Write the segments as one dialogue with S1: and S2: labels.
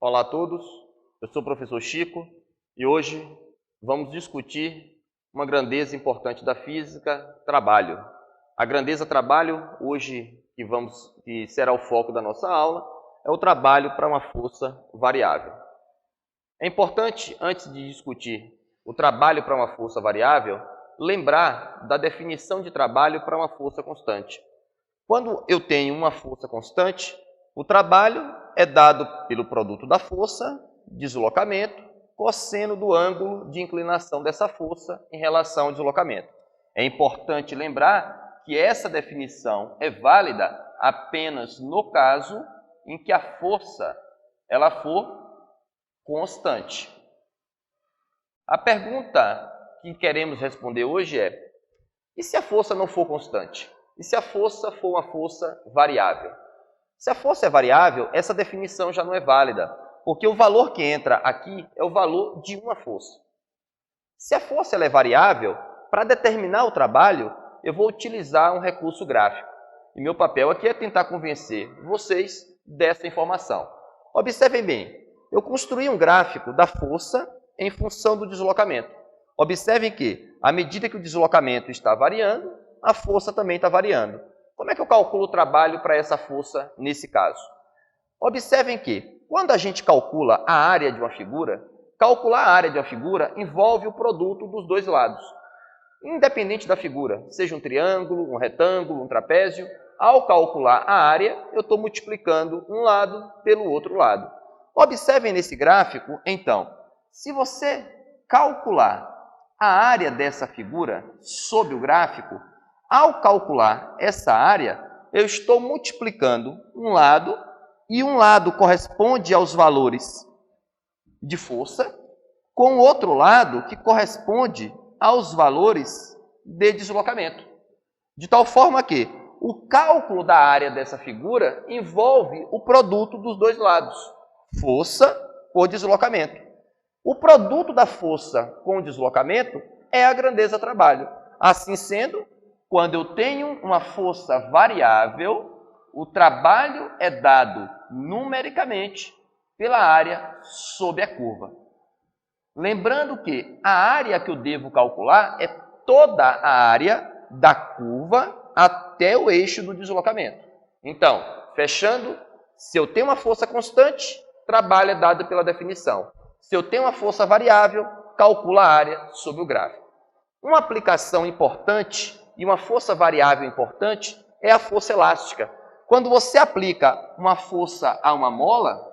S1: Olá a todos, eu sou o professor Chico e hoje vamos discutir uma grandeza importante da física, trabalho. A grandeza trabalho, hoje que será o foco da nossa aula, é o trabalho para uma força variável. É importante, antes de discutir o trabalho para uma força variável, lembrar da definição de trabalho para uma força constante. Quando eu tenho uma força constante, o trabalho é dado pelo produto da força, deslocamento, cosseno do ângulo de inclinação dessa força em relação ao deslocamento. É importante lembrar que essa definição é válida apenas no caso em que a força ela for constante. A pergunta que queremos responder hoje é: e se a força não for constante? E se a força for uma força variável? Se a força é variável, essa definição já não é válida, porque o valor que entra aqui é o valor de uma força. Se a força ela é variável, para determinar o trabalho, eu vou utilizar um recurso gráfico. E meu papel aqui é tentar convencer vocês dessa informação. Observem bem, eu construí um gráfico da força em função do deslocamento. Observem que, à medida que o deslocamento está variando, a força também está variando. Como é que eu calculo o trabalho para essa força nesse caso? Observem que, quando a gente calcula a área de uma figura, calcular a área de uma figura envolve o produto dos dois lados. Independente da figura, seja um triângulo, um retângulo, um trapézio, ao calcular a área, eu estou multiplicando um lado pelo outro lado. Observem nesse gráfico, então, se você calcular a área dessa figura sob o gráfico, ao calcular essa área, eu estou multiplicando um lado, e um lado corresponde aos valores de força, com o outro lado que corresponde aos valores de deslocamento. De tal forma que o cálculo da área dessa figura envolve o produto dos dois lados, força por deslocamento. O produto da força com o deslocamento é a grandeza trabalho. Assim sendo, quando eu tenho uma força variável, o trabalho é dado numericamente pela área sob a curva. Lembrando que a área que eu devo calcular é toda a área da curva até o eixo do deslocamento. Então, fechando, se eu tenho uma força constante, trabalho é dado pela definição. Se eu tenho uma força variável, calcula a área sob o gráfico. Uma aplicação importante e uma força variável importante é a força elástica. Quando você aplica uma força a uma mola,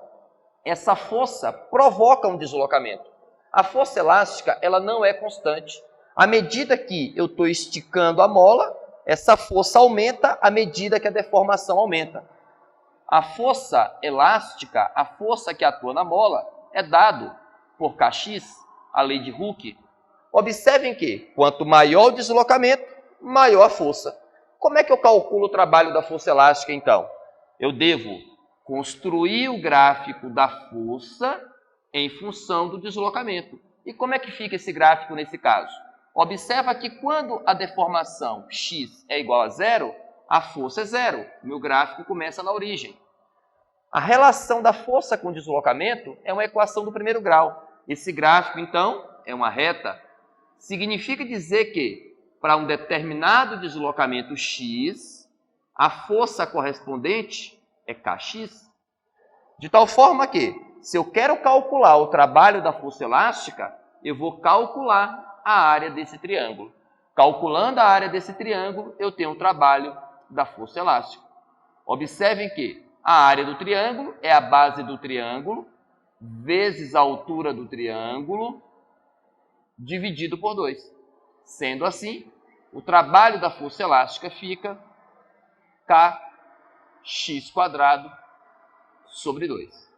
S1: essa força provoca um deslocamento. A força elástica ela não é constante. À medida que eu estou esticando a mola, essa força aumenta à medida que a deformação aumenta. A força elástica, a força que atua na mola, é dado por Kx, a lei de Hooke. Observem que, quanto maior o deslocamento, maior a força. Como é que eu calculo o trabalho da força elástica, então? Eu devo construir o gráfico da força em função do deslocamento. E como é que fica esse gráfico nesse caso? Observa que quando a deformação x é igual a zero, a força é zero. Meu gráfico começa na origem. A relação da força com o deslocamento é uma equação do primeiro grau. Esse gráfico, então, é uma reta. Significa dizer que, para um determinado deslocamento x, a força correspondente é Kx. De tal forma que, se eu quero calcular o trabalho da força elástica, eu vou calcular a área desse triângulo. Calculando a área desse triângulo, eu tenho o trabalho da força elástica. Observem que a área do triângulo é a base do triângulo vezes a altura do triângulo dividido por 2. Sendo assim, o trabalho da força elástica fica kx² sobre 2.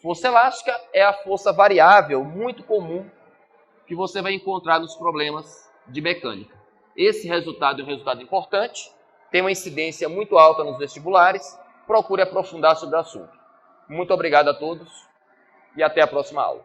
S1: Força elástica é a força variável muito comum que você vai encontrar nos problemas de mecânica. Esse resultado é um resultado importante, tem uma incidência muito alta nos vestibulares, procure aprofundar sobre o assunto. Muito obrigado a todos e até a próxima aula.